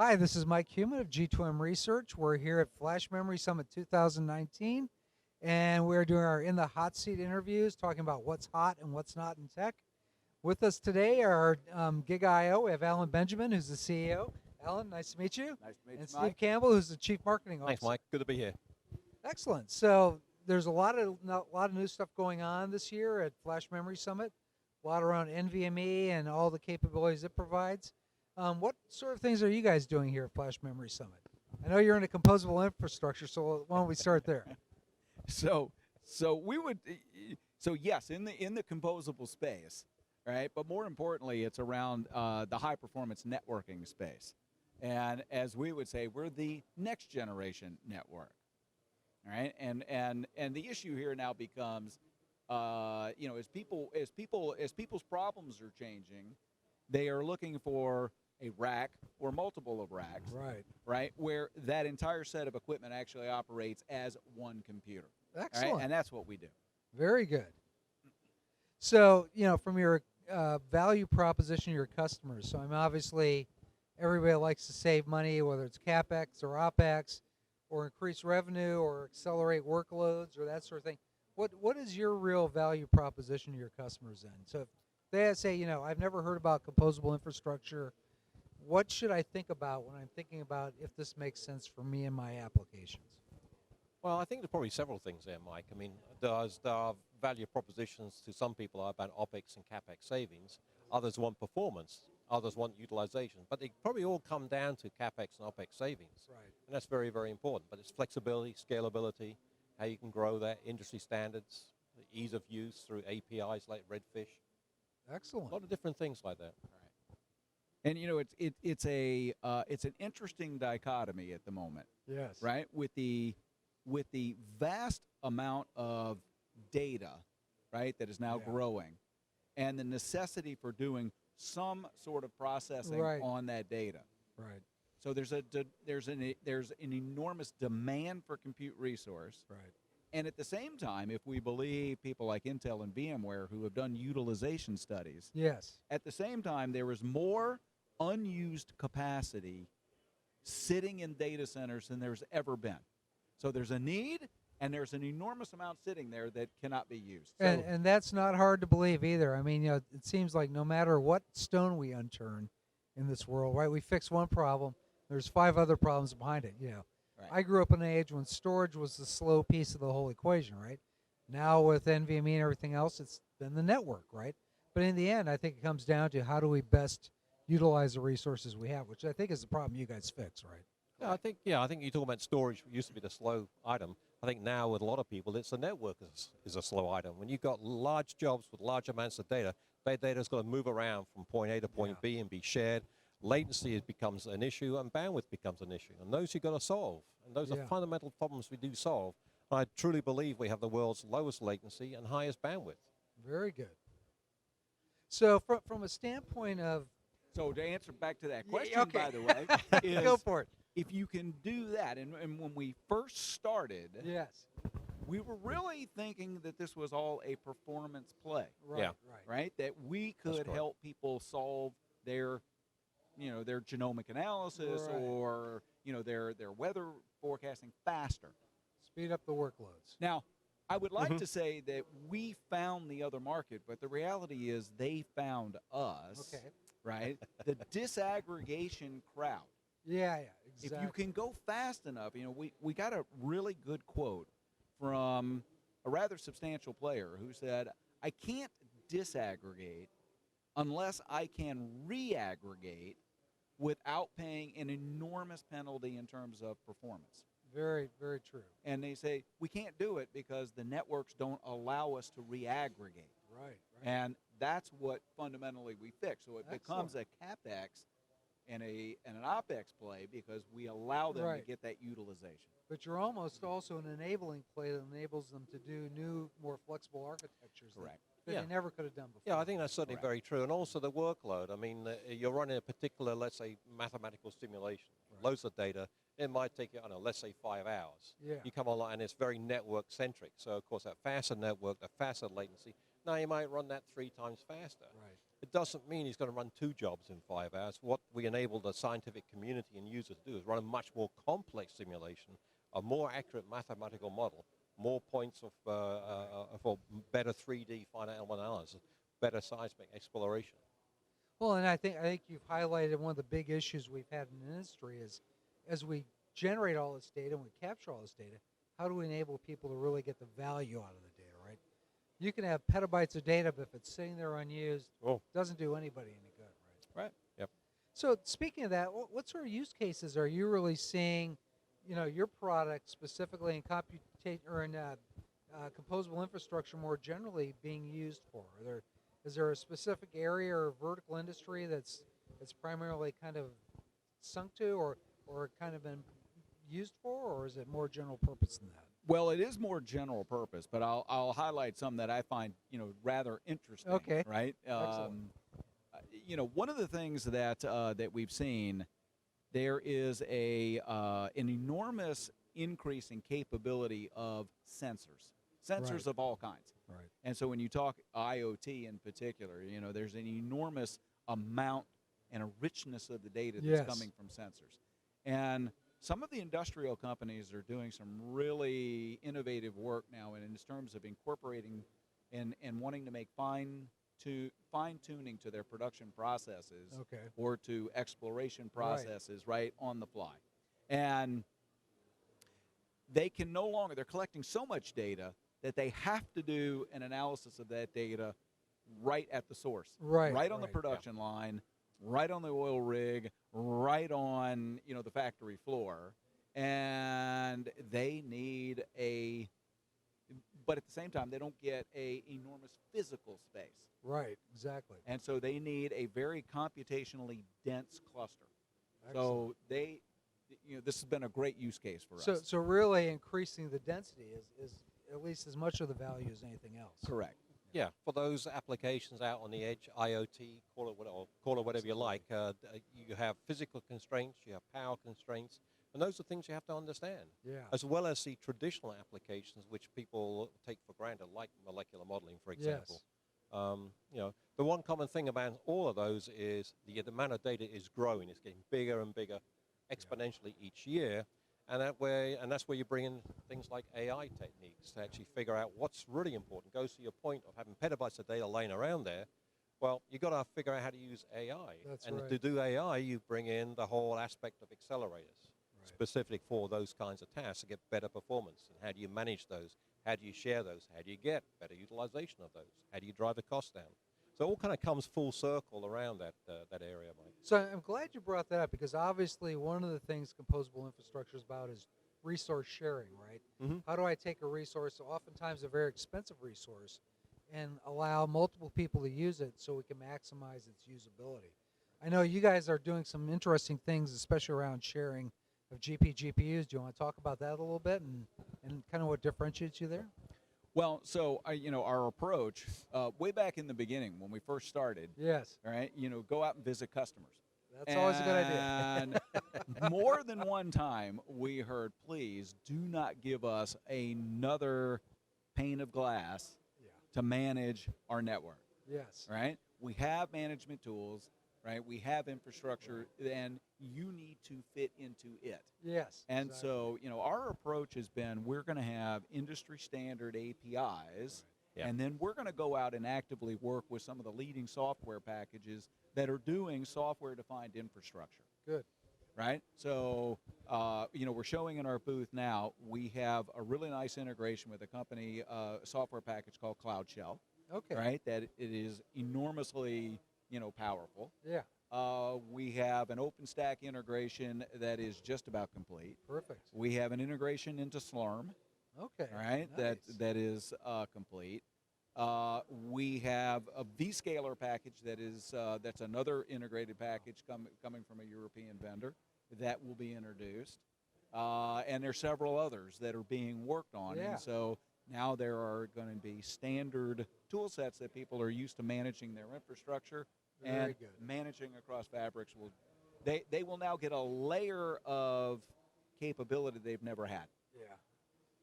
Hi, this is Mike Human of G2M Research. We're here at Flash Memory Summit 2019, and we're doing our In the Hot Seat interviews, talking about what's hot and what's not in tech. With us today are GigaIO. We have Alan Benjamin, who's the CEO. Alan, nice to meet you. Nice to meet And you, Steve Mike. Campbell, who's the Chief Marketing Thanks, Officer. Mike. Good to be here. Excellent. So there's a lot of new stuff going on this year at Flash Memory Summit. A lot around NVMe and all the capabilities it provides. What sort of things are you guys doing here at Flash Memory Summit? I know you're in a composable infrastructure, so why don't we start there? So yes, in the composable space, right? But more importantly, it's around the high performance networking space, and as we would say, we're the next generation network, all right? And the issue here now becomes, as people's problems are changing, they are looking for a rack or multiple of racks, right, where that entire set of equipment actually operates as one computer. Excellent. Right? And that's what we do. Very good. So, from your value proposition to your customers, so I'm obviously everybody likes to save money, whether it's CapEx or OpEx, or increase revenue or accelerate workloads or that sort of thing. What is your real value proposition to your customers then? So if they say, I've never heard about composable infrastructure, what should I think about when I'm thinking about if this makes sense for me and my applications? Well, I think there's probably several things there, Mike. I mean, there are value propositions to some people are about OpEx and CapEx savings. Others want performance. Others want utilization. But they probably all come down to CapEx and OpEx savings. Right. And that's very, very important. But it's flexibility, scalability, how you can grow that, industry standards, the ease of use through APIs like Redfish. Excellent. A lot of different things like that. And it's an interesting dichotomy at the moment. Yes. Right? With the vast amount of data, right, that is now growing, and the necessity for doing some sort of processing on that data. Right. So there's an enormous demand for compute resource. Right. And at the same time, if we believe people like Intel and VMware who have done utilization studies, yes, at the same time there is more unused capacity sitting in data centers than there's ever been. So there's a need, and there's an enormous amount sitting there that cannot be used. So, and that's not hard to believe either. I mean, it seems like no matter what stone we unturn in this world, right, we fix one problem, there's 5 other problems behind it, Right. I grew up in an age when storage was the slow piece of the whole equation, right? Now with NVMe and everything else, it's been the network, right? But in the end, I think it comes down to how do we best utilize the resources we have, which I think is the problem you guys fix, right? Yeah, I think you talk about storage used to be the slow item. I think now with a lot of people, it's the network is a slow item. When you've got large jobs with large amounts of data, that data's got to move around from point A to point B and be shared. Latency becomes an issue and bandwidth becomes an issue. And those you've got to solve. And those are fundamental problems we do solve. I truly believe we have the world's lowest latency and highest bandwidth. Very good. So from a standpoint of... So to answer back to that question, by the way, is go for it. If you can do that, and when we first started, we were really thinking that this was all a performance play. Right? That we could help people solve their genomic analysis or, their weather forecasting faster. Speed up the workloads. Now, I would like to say that we found the other market, but the reality is they found us, right? The disaggregation crowd. Yeah, exactly. If you can go fast enough, we got a really good quote from a rather substantial player who said, I can't disaggregate unless I can reaggregate without paying an enormous penalty in terms of performance. Very, very true. And they say, we can't do it because the networks don't allow us to reaggregate. Right. And that's what fundamentally we fix. So it becomes a CapEx and an OpEx play because we allow them to get that utilization. But you're almost also an enabling play that enables them to do new, more flexible architectures that they never could have done before. Yeah, I think that's certainly very true. And also the workload. I mean, you're running a particular, let's say, mathematical simulation, loads of data. It might take you, I don't know, let's say 5 hours. Yeah. You come online and it's very network-centric. So, of course, that faster network, the faster latency. Now, you might run that 3 times faster. Right. It doesn't mean he's going to run 2 jobs in 5 hours. What we enable the scientific community and users to do is run a much more complex simulation, a more accurate mathematical model, more points of for better 3D finite element analysis, better seismic exploration. Well, and I think you've highlighted one of the big issues we've had in the industry is, as we generate all this data and we capture all this data, how do we enable people to really get the value out of the data, right? You can have petabytes of data, but if it's sitting there unused, it doesn't do anybody any good, right? Right. Yep. So speaking of that, what sort of use cases are you really seeing, your product specifically in composable infrastructure more generally being used for? Is there a specific area or vertical industry that's primarily kind of sunk to or kind of been used for, or is it more general purpose than that? Well, it is more general purpose, but I'll highlight some that I find rather interesting. Okay. Right. Excellent. One of the things that we've seen, there is an enormous increase in capability of sensors Right. of all kinds. Right. And so when you talk IoT in particular, there's an enormous amount and a richness of the data that's Yes. coming from sensors. And some of the industrial companies are doing some really innovative work now in terms of incorporating and wanting to make fine-tuning to their production processes Okay. or to exploration processes right on the fly. And they can no longer, they're collecting so much data that they have to do an analysis of that data right at the source. Right. On the production line, right on the oil rig, right on, the factory floor. And they need but at the same time, they don't get a enormous physical space. Right. Exactly. And so they need a very computationally dense cluster. Excellent. So this has been a great use case for us. So really increasing the density is at least as much of the value as anything else. Correct. Yeah, for those applications out on the edge, IoT, call it whatever you like, you have physical constraints, you have power constraints, and those are things you have to understand. Yeah. As well as the traditional applications which people take for granted, like molecular modeling, for example. Yes. The one common thing about all of those is the amount of data is growing. It's getting bigger and bigger exponentially each year. And that's where you bring in things like AI techniques to actually figure out what's really important. Goes to your point of having petabytes of data laying around there. Well, you've got to figure out how to use AI. That's and right. to do AI, you bring in the whole aspect of accelerators, specific for those kinds of tasks to get better performance. And how do you manage those? How do you share those? How do you get better utilization of those? How do you drive the cost down? So it all kind of comes full circle around that area, Mike. So I'm glad you brought that up, because obviously one of the things composable infrastructure is about is resource sharing, right? Mm-hmm. How do I take a resource, oftentimes a very expensive resource, and allow multiple people to use it so we can maximize its usability? I know you guys are doing some interesting things, especially around sharing of GPUs. Do you want to talk about that a little bit and kind of what differentiates you there? Well, so our approach way back in the beginning when we first started. Yes. All right, go out and visit customers. That's always a good idea. And more than one time we heard, please do not give us another pane of glass to manage our network. Yes. Right? We have management tools, right? We have infrastructure, and you need to fit into it. Yes. And exactly. so, our approach has been we're going to have industry standard APIs, Yeah. and then we're going to go out and actively work with some of the leading software packages that are doing software-defined infrastructure. Good. Right? So, we're showing in our booth now, we have a really nice integration with a company, software package called Cloud Shell. Okay. Right? That it is enormously, powerful. Yeah. We have an OpenStack integration that is just about complete. Perfect. We have an integration into Slurm. Okay. All right, Nice. that is complete. We have a vScaler package that's another integrated package coming from a European vendor that will be introduced, and there's several others that are being worked on. Yeah. And so now there are going to be standard tool sets that people are used to managing their infrastructure Very and good. managing across fabrics. They will now get a layer of capability they've never had. Yeah.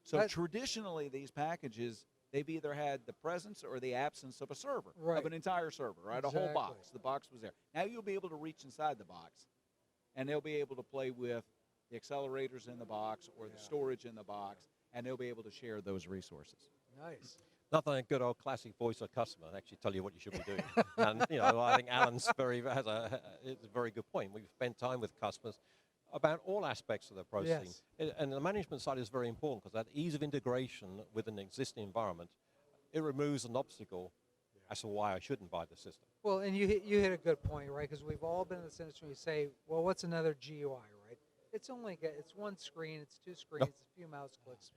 So That- traditionally, these packages, they've either had the presence or the absence of a server, Right. of an entire server, right? A whole Exactly. box. The box was there. Now you'll be able to reach inside the box, and they'll be able to play with the accelerators in the box or the storage in the box, and they'll be able to share those resources. Nice. Nothing like good old classic voice of customer actually tell you what you should be doing. And I think Alan's it's a very good point. We've spent time with customers about all aspects of the processing. Yes. And the management side is very important because that ease of integration with an existing environment, it removes an obstacle as to why I shouldn't buy the system. Well, and you hit a good point, right? Because we've all been in this industry. You say, well, what's another GUI, right? It's one screen, it's two screens, it's a few mouse clicks.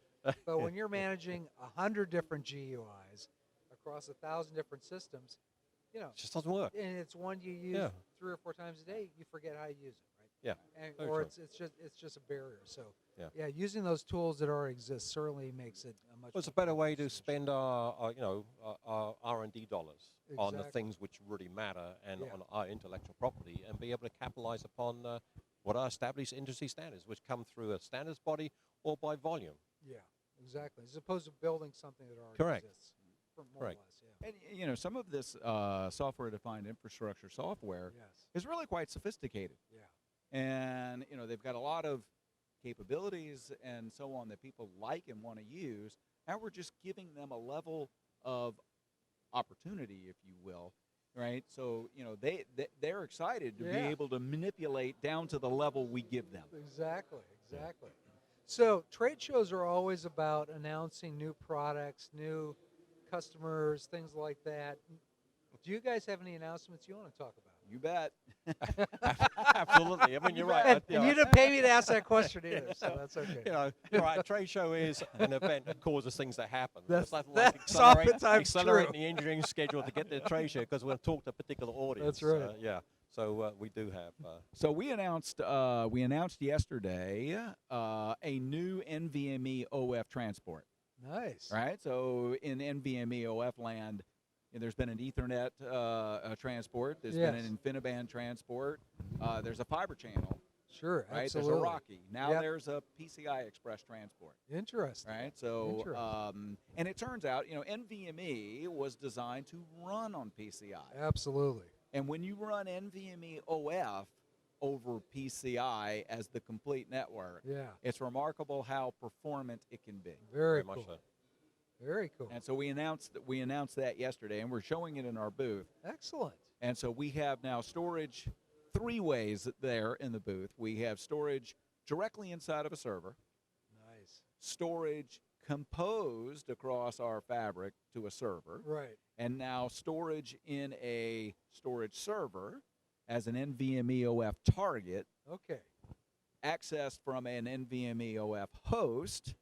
But when you're managing 100 different GUIs across 1,000 different systems, It just doesn't work. and it's one you use 3 or 4 times a day, you forget how to use it, right? Yeah. And, Very or true. it's just a barrier. So Yeah. using those tools that already exist certainly makes it a much. Well, it's a more better way to powerful solution. spend our R&D dollars on the Exactly. things which really matter and Yeah. on our intellectual property, and be able to capitalize upon what are established industry standards, which come through a standards body or by volume. Yeah, exactly. As opposed to building something that already Correct. exists. More Correct. or less, yeah. And some of this software-defined infrastructure software Yes. is really quite sophisticated. Yeah. And they've got a lot of capabilities and so on that people like and want to use. Now we're just giving them a level of opportunity, if you will, right? So they're excited to be Yeah. able to manipulate down to the level we give them. Exactly. So trade shows are always about announcing new products, new customers, things like that. Do you guys have any announcements you want to talk about? You bet. Absolutely. I mean, you're right. And you didn't pay me to ask that question either, so that's okay. You're right. A trade show is an event that causes things to happen. That's- It's like that's oftentimes accelerating true. the engineering schedule to get to the trade show because we'll talk to a particular audience. That's right. So we do have. So we announced yesterday a new NVMe OF transport. Nice. Right. So in NVMe OF land, there's been an Ethernet transport. There's been Yes. an InfiniBand transport. There's a fiber channel. Sure, Right. absolutely. There's a Rocky. Now Yep. there's a PCI Express transport. Interesting. Right. So Interesting. and it turns out NVMe was designed to run on PCI. Absolutely. And when you run NVMe OF over PCI as the complete network, Yeah. it's remarkable how performant it can be. Very much cool. so. Very cool. And so we announced that yesterday, and we're showing it in our booth. Excellent. And so we have now storage 3 ways there in the booth. We have storage directly inside of a server, Nice. storage composed across our fabric to a server, Right. and now storage in a storage server as an NVMe OF target, Okay. accessed from an NVMe OF host,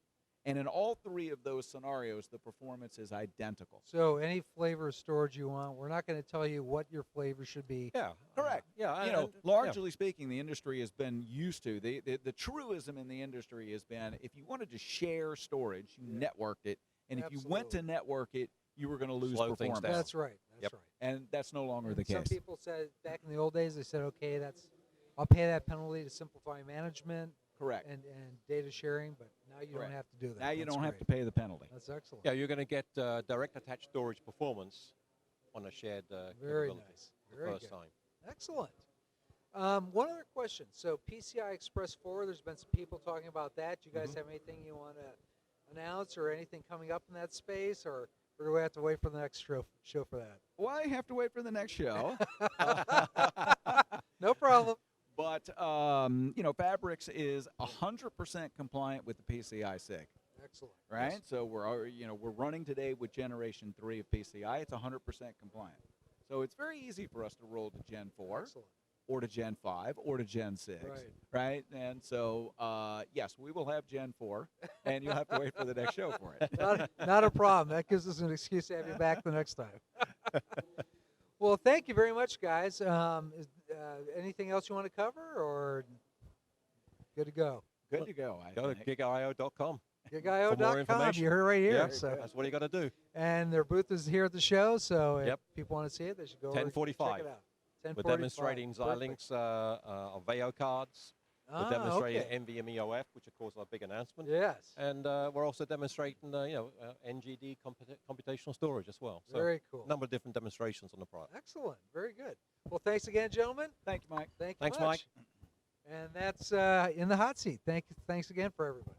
and in all 3 of those scenarios, the performance is identical. So any flavor of storage you want, we're not going to tell you what your flavor should be. Yeah. Correct. Yeah. Largely speaking, the industry has been used to, the truism in the industry has been, if you wanted to share storage, you networked it, and if you went to network it, you were going to lose Slow things performance. down. That's right. That's Yep. right. And that's no longer the Some case. people said back in the old days, they said, okay, I'll pay that penalty to simplify management Correct. and data sharing, but now you Correct. don't have to do that. Now you That's don't have to great. pay the penalty. That's excellent. Yeah, you're going to get direct attached storage performance on a shared Very capability nice. the Very first good. time. Excellent. One other question. So PCI Express 4, there's been some people talking about that. Do you guys have anything you want to announce or anything coming up in that space, or do we have to wait for the next show for that? Well, I have to wait for the next show. No problem. But, Fabrics is 100% compliant with the PCI SIG. Excellent. Right, Yes. so we're running today with Generation 3 of PCI. It's 100% compliant, so it's very easy for us to roll to Gen 4 Excellent. or to Gen 5 or to Gen 6. Right. And so yes, we will have Gen 4, and you'll have to wait for the next show for it. Not a problem. That gives us an excuse to have you back the next time. Well, thank you very much, guys. Anything else you want to cover, or good to go? Good to go. I Go to think. GigaIO.com. GigaIO.com. information. You heard right here. Yeah, So, that's what you got to do. and their booth is here at the show. So if Yep. people want to see it, they should go over and 10:45. check it out. We're 10:45. demonstrating Perfect. Xilinx Aveo cards We're demonstrating okay. NVMe OF, which of course is our big announcement. Yes. And we're also demonstrating, NGD computational storage as well. So Very cool. a number of different demonstrations on the product. Excellent. Very good. Well, thanks again, gentlemen. Thank you, Mike. Thank you Thanks, much. Mike. And that's in the hot seat. Thanks again for everybody.